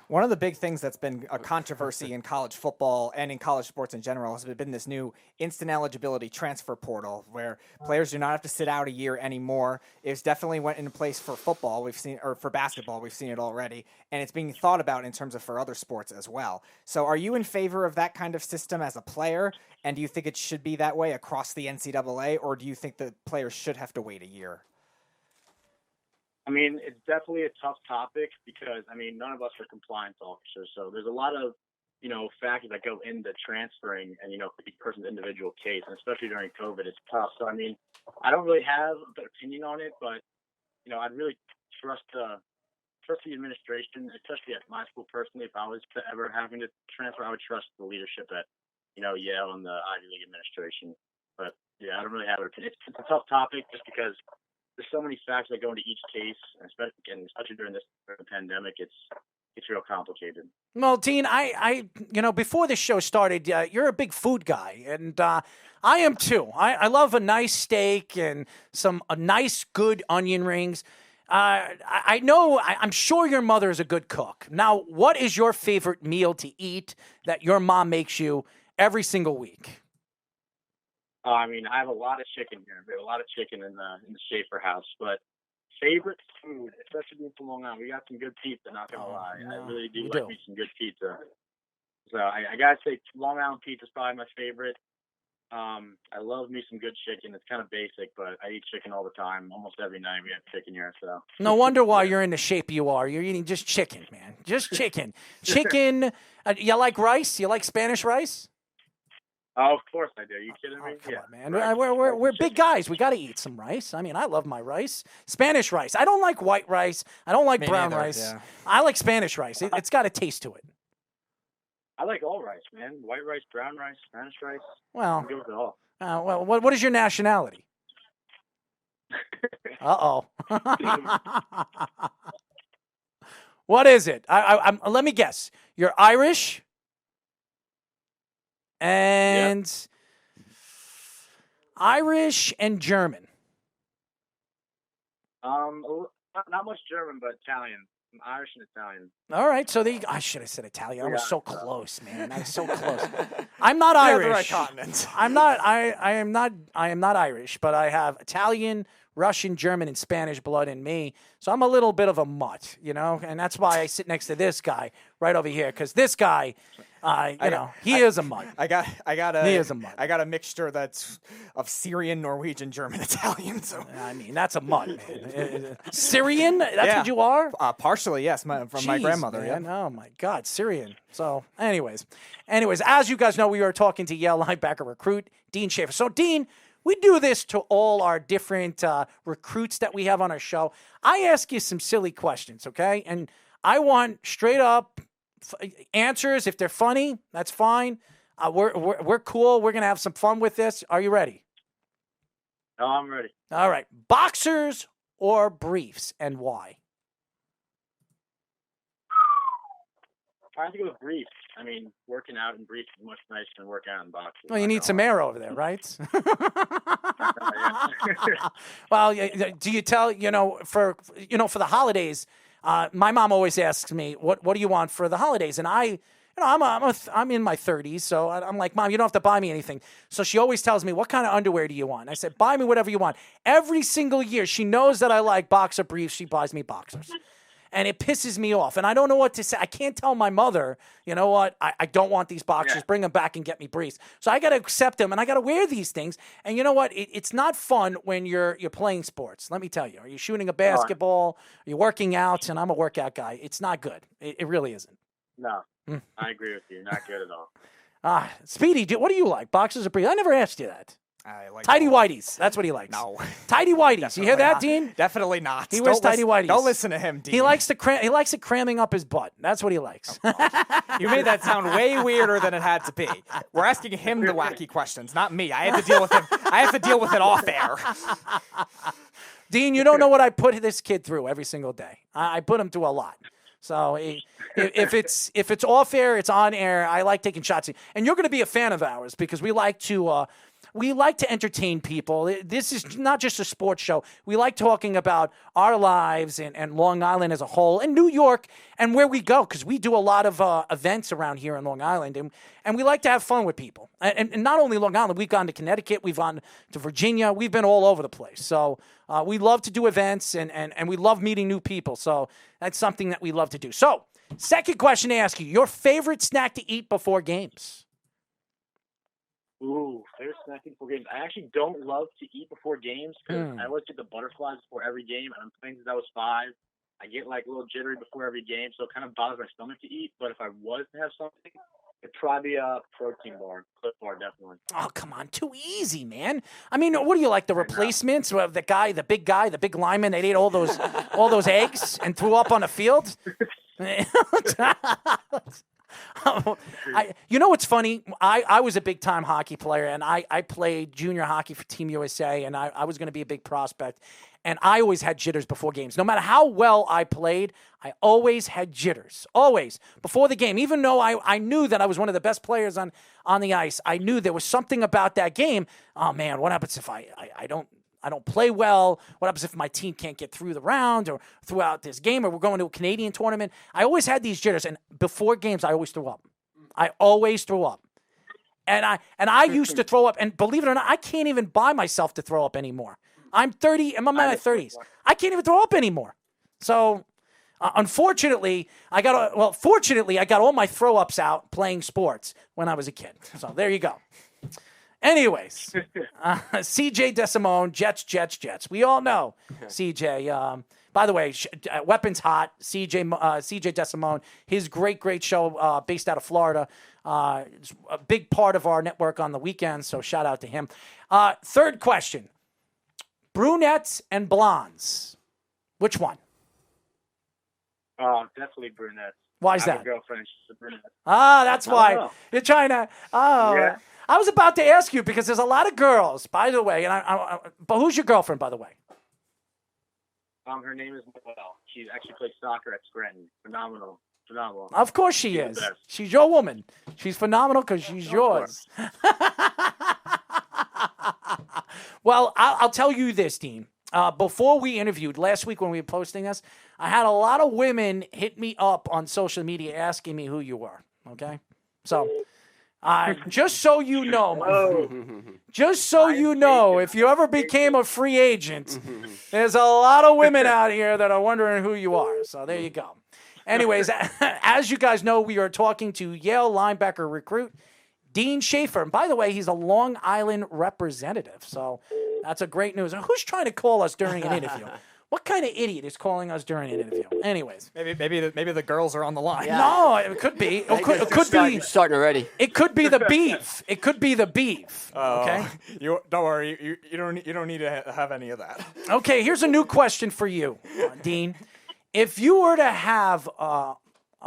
One of the big things that's been a controversy in college football and in college sports in general has been this new instant eligibility transfer portal where players do not have to sit out a year anymore. It's definitely went into place for football. We've seen, or for basketball, we've seen it already. And it's being thought about in terms of for other sports as well. So are you in favor of that kind of system as a player? And do you think it should be that way across the NCAA, or do you think that players should have to wait a year? I mean, it's definitely a tough topic because, I mean, none of us are compliance officers. So there's a lot of, factors that go into transferring and, for each person's individual case. And especially during COVID, it's tough. So, I mean, I don't really have an opinion on it, but, I'd really trust the administration, especially at my school personally. If I was to ever having to transfer, I would trust the leadership at, Yale and the Ivy League administration. But, yeah, I don't really have an opinion. It's a tough topic just because there's so many facts that go into each case, and especially during this pandemic, it's real complicated. Well, Dean, I before the show started, you're a big food guy, and I am too. I love a nice steak and a nice, good onion rings. I'm sure your mother is a good cook. Now, what is your favorite meal to eat that your mom makes you every single week? I mean, I have a lot of chicken here. We have a lot of chicken in the Shaffer house. But favorite food, especially being from Long Island, we got some good pizza, not going to lie. No, I really do like me some good pizza. So I got to say Long Island pizza is probably my favorite. I love me some good chicken. It's kind of basic, but I eat chicken all the time. Almost every night we have chicken here. So no wonder why you're in the shape you are. You're eating just chicken, man. Just chicken. Chicken. You like rice? You like Spanish rice? Oh, of course I do. Are you kidding me? Come on, man. Right. We're big guys. We got to eat some rice. I mean, I love my rice. Spanish rice. I don't like white rice. I don't like brown rice. Yeah. I like Spanish rice. It's got a taste to it. I like all rice, man. White rice, brown rice, Spanish rice. Well, I'm good with it all. Well, what is your nationality? Uh-oh. What is it? Let me guess. You're Irish? And Irish and German. Not much German, but Italian. I'm Irish and Italian. All right, so I should have said Italian. I was so close, man. I was so close. I'm not Irish. The right continent. I'm not. I am not Irish, but I have Italian, Russian, German, and Spanish blood in me. So I'm a little bit of a mutt, and that's why I sit next to this guy right over here, because this guy. He is a mutt. He is a mutt. I got a mixture that's of Syrian, Norwegian, German, Italian. So I mean, that's a mutt, man. Syrian? That's what you are? Partially, yes, from my grandmother. Man. Yeah. Oh my God, Syrian. So, anyways, as you guys know, we are talking to Yale linebacker recruit Dean Shaffer. So, Dean, we do this to all our different recruits that we have on our show. I ask you some silly questions, okay? And I want straight up answers. If they're funny, that's fine. We're cool. We're gonna have some fun with this. Are you ready? Oh, I'm ready. All right. Boxers or briefs, and why? I think it was briefs. I mean, working out in briefs is much nicer than working out in boxers. Well, you need some air over there, right? Well, do you tell for the holidays? My mom always asks me, "What do you want for the holidays?" And I'm in my 30s, so I'm like, "Mom, you don't have to buy me anything." So she always tells me, "What kind of underwear do you want?" And I said, "Buy me whatever you want." Every single year, she knows that I like boxer briefs. She buys me boxers. And it pisses me off. And I don't know what to say. I can't tell my mother, you know what, I don't want these boxers. Yeah. Bring them back and get me briefs. So I got to accept them, and I got to wear these things. And you know what? It's not fun when you're playing sports. Let me tell you. Are you shooting a basketball? Are you working out? And I'm a workout guy. It's not good. It really isn't. No, I agree with you. Not good at all. Speedy, what do you like? Boxers or briefs? I never asked you that. I like tidy whities. That's what he likes. No. Tidy whities. You hear that, not. Dean? Definitely not. He wears tidy whities. Don't listen to him, Dean. He likes it cramming up his butt. That's what he likes. You made that sound way weirder than it had to be. We're asking him the wacky questions, not me. I have to deal with him. I have to deal with it off air. Dean, you don't know what I put this kid through every single day. I put him through a lot. So if it's off air, it's on air. I like taking shots. And you're going to be a fan of ours because we like to we like to entertain people. This is not just a sports show. We like talking about our lives and Long Island as a whole, and New York and where we go, because we do a lot of events around here in Long Island, and we like to have fun with people. And not only Long Island, we've gone to Connecticut, we've gone to Virginia, we've been all over the place. So we love to do events, and we love meeting new people. So that's something that we love to do. So, second question to ask you, your favorite snack to eat before games? Ooh, favorite snack before games. I actually don't love to eat before games because I always get the butterflies before every game, and I'm playing since I was 5. I get like a little jittery before every game, so it kind of bothers my stomach to eat. But if I was to have something, it'd probably be a protein bar, Cliff Bar, definitely. Oh, come on, too easy, man. I mean, what do you like, the replacements? The big lineman that ate all those eggs and threw up on the field? You know what's funny? I was a big-time hockey player, and I played junior hockey for Team USA, and I was going to be a big prospect. And I always had jitters before games. No matter how well I played, I always had jitters. Always. Before the game. Even though I knew that I was one of the best players on the ice, I knew there was something about that game. Oh, man, what happens if I don't play well? What happens if my team can't get through the round or throughout this game, or we're going to a Canadian tournament? I always had these jitters, and before games, I always threw up. I always threw up. And I used to throw up, and believe it or not, I can't even buy myself to throw up anymore. I'm 30, I'm in my 30s. I can't even throw up anymore. So, fortunately, I got all my throw-ups out playing sports when I was a kid. So, there you go. Anyways, CJ DeSimone, Jets. We all know CJ. By the way, Weapons Hot, CJ DeSimone, his great show based out of Florida. It's a big part of our network on the weekends, so shout out to him. Third question, brunettes and blondes. Which one? Definitely brunettes. Why is I have that? a girlfriend, she's a brunette. That's why. You're trying to... Yeah. I was about to ask you because there's a lot of girls, by the way. But who's your girlfriend, by the way? Her name is Noelle. She actually plays soccer at Scranton. Phenomenal. Of course she is. She's your woman. She's phenomenal because she's yours. Well, I'll tell you this, Dean. Before we interviewed, last week when we were posting this, I had a lot of women hit me up on social media asking me who you were, okay? So... just so you know, if you ever became a free agent, there's a lot of women out here that are wondering who you are. So there you go. Anyways, as you guys know, we are talking to Yale linebacker recruit Dean Shaffer. And by the way, he's a Long Island representative. So that's a great news. And who's trying to call us during an interview? What kind of idiot is calling us during an interview? Anyways, maybe the girls are on the line. Yeah. No, it could be. It could be starting already. It could be the beef. Okay. You don't worry. You don't need to have any of that. Okay. Here's a new question for you, Dean. If you were to have a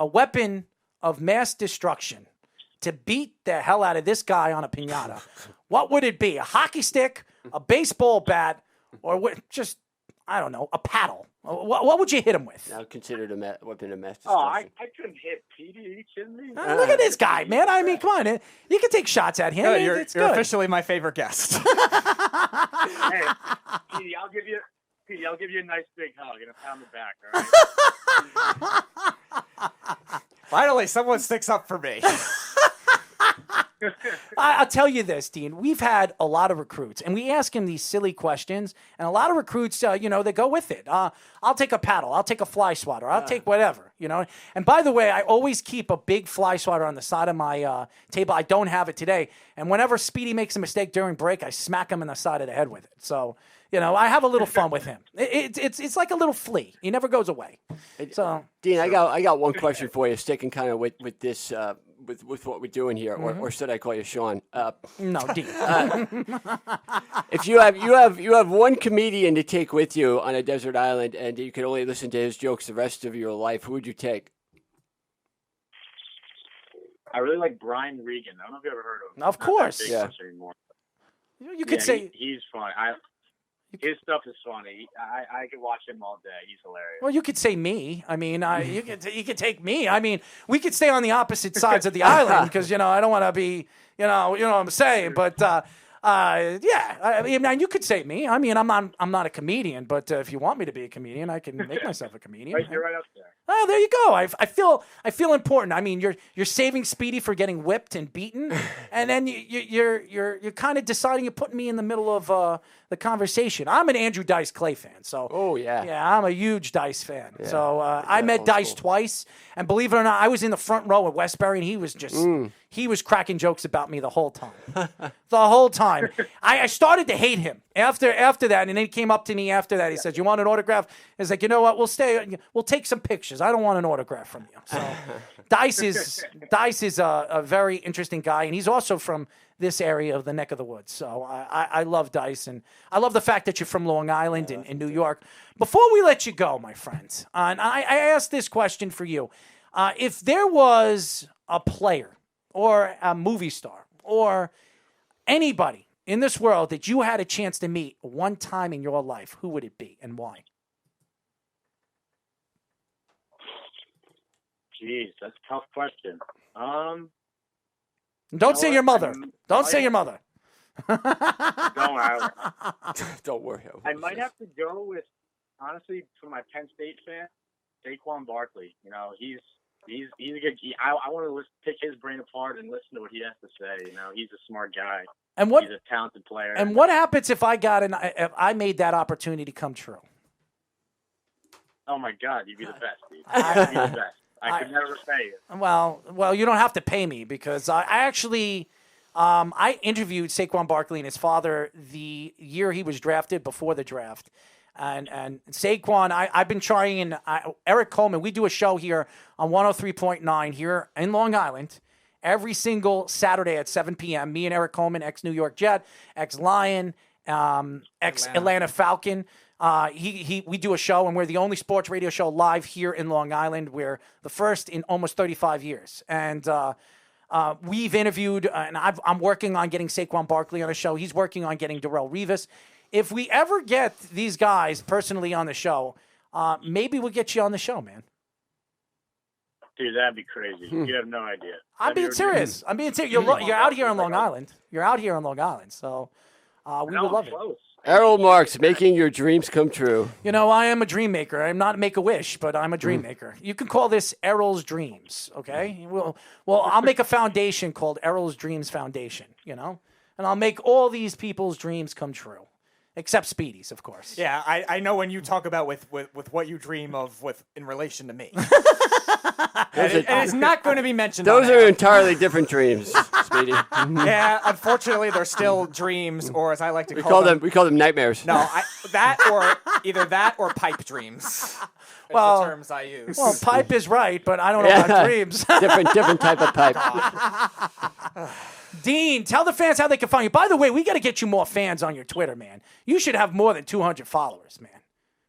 weapon of mass destruction to beat the hell out of this guy on a piñata, what would it be? A hockey stick, a baseball bat, or just I don't know, a paddle? What would you hit him with? Now considered a weapon of mass destruction. Oh, I couldn't hit Petey. Are you kidding me? Look at this guy, man. I mean, come on. You can take shots at him. No, it's you're good. officially my favorite guest. Hey, Petey, I'll give you a nice big hug and a pound the back, all right? Finally, someone sticks up for me. I'll tell you this, Dean. We've had a lot of recruits, and we ask them these silly questions, and a lot of recruits, they go with it. I'll take a paddle. I'll take a fly swatter. I'll take whatever, And by the way, I always keep a big fly swatter on the side of my table. I don't have it today, and whenever Speedy makes a mistake during break, I smack him in the side of the head with it. So, I have a little fun with him. It's like a little flea. He never goes away. So, Dean, I got one question for you, sticking kind of with this. With what we're doing here, or should I call you Sean? No, Dean. If you have one comedian to take with you on a desert island, and you can only listen to his jokes the rest of your life, who would you take? I really like Brian Regan. I don't know if you ever heard of him. Of course, yeah. You could say he's funny. His stuff is funny. I could watch him all day. He's hilarious. Well, you could say me. I mean, you could take me. I mean, we could stay on the opposite sides of the island because I don't want to be, you know what I'm saying. But Yeah. I mean, you could say me. I mean, I'm not a comedian, but if you want me to be a comedian, I can make myself a comedian. You're right up there. Oh, there you go. I feel important. I mean, you're saving Speedy for getting whipped and beaten, and then you're kind of deciding you're putting me in the middle of the conversation. I'm an Andrew Dice Clay fan, so yeah, I'm a huge Dice fan. Yeah. So I met Dice twice, and believe it or not, I was in the front row at Westbury, and he was just he was cracking jokes about me the whole time. The whole time. I started to hate him after that, and then he came up to me after that. He said, "You want an autograph?" I was like, "You know what? We'll take some pictures. I don't want an autograph from you." So Dice is a very interesting guy, and he's also from this area of the neck of the woods. So I love Dice, and I love the fact that you're from Long Island in New York. Before we let you go, my friends, and I asked this question for you. If there was a player or a movie star or anybody in this world that you had a chance to meet one time in your life, who would it be and why? Jeez, that's a tough question. Don't say your mother. Don't say your mother. Don't worry. I might have to go with, honestly, for my Penn State fan, Saquon Barkley. You know, he's a good. I want to pick his brain apart and listen to what he has to say. You know, he's a smart guy. And he's a talented player. And what happens if if I made that opportunity come true? Oh my God, you'd be the best, dude. You'd be the best. I could never pay you. Well, you don't have to pay me because I actually I interviewed Saquon Barkley and his father the year he was drafted before the draft. And Saquon, I've been trying, and Eric Coleman, we do a show here on 103.9 here in Long Island every single Saturday at 7 p.m. Me and Eric Coleman, ex-New York Jet, ex-Lion, ex-Atlanta Falcon. We do a show, and we're the only sports radio show live here in Long Island. We're the first in almost 35 years. And we've interviewed, and I'm working on getting Saquon Barkley on a show. He's working on getting Darrelle Revis. If we ever get these guys personally on the show, maybe we'll get you on the show, man. Dude, that'd be crazy. You have no idea. I'm being serious. You're out here on Long Island. You're out here on Long Island, so we would love it. Errol Marks, making your dreams come true. You know, I am a dream maker. I'm not Make-A-Wish, but I'm a dream maker. You can call this Errol's Dreams, okay? Well, I'll make a foundation called Errol's Dreams Foundation, you know? And I'll make all these people's dreams come true. Except Speedy's, of course. Yeah, I know when you talk about with what you dream of in relation to me. and it's not going to be mentioned. Those are entirely different dreams, Speedy. Yeah, unfortunately, they're still dreams, or as I like to call them. We call them nightmares. No, either that or pipe dreams. Well, the terms I use. Well, pipe is right, but I don't know about dreams. different type of pipe. Dean, tell the fans how they can find you. By the way, we got to get you more fans on your Twitter, man. You should have more than 200 followers, man.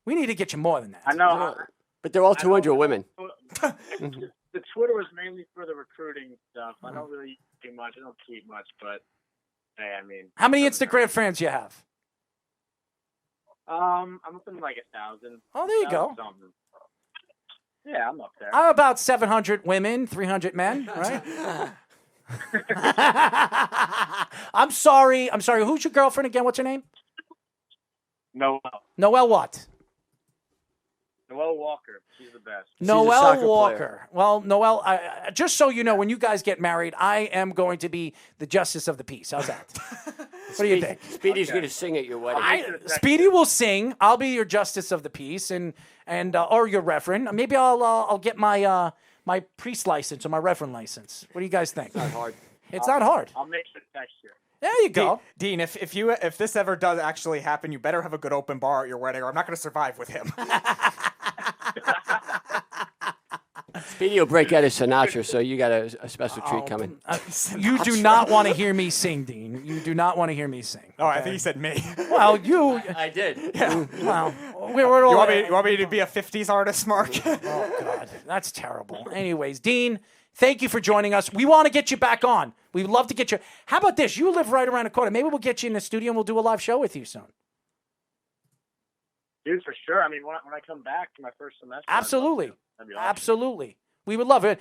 We need to get you more than that. I know. But they're all 200 women. The Twitter was mainly for the recruiting stuff. I don't really do much. I don't tweet much, but hey, I mean. How many Instagram fans you have? I'm up in like 1,000. Oh, there you go. Something. Yeah, I'm up there. I'm about 700 women, 300 men, right? I'm sorry. Who's your girlfriend again? What's her name? Noelle. Noelle what? Noelle Walker. She's the best. Noelle Walker. Well, Noelle, just so you know, when you guys get married, I am going to be the justice of the peace. How's that? What do you think? Speedy's going to sing at your wedding. Speedy will sing. I'll be your justice of the peace, and or your reverend. Maybe I'll get my my priest license or my reverend license. What do you guys think? It's not hard. It's not hard. I'll make sure to text you. There you go. Dean, if this ever does actually happen, you better have a good open bar at your wedding, or I'm not going to survive with him. Speedy will break out of Sinatra, so you got a special treat coming. You do not want to hear me sing, Dean. You do not want to hear me sing. Oh, I think you said me. Well, you. I did. Yeah. Well, we're all. You want me to be a 50s artist, Mark? Oh, God. That's terrible. Anyways, Dean, thank you for joining us. We want to get you back on. We'd love to get you. How about this? You live right around the corner. Maybe we'll get you in the studio and we'll do a live show with you soon. Dude, for sure. I mean, when I come back to my first semester. Absolutely. That'd be awesome. Absolutely. We would love it.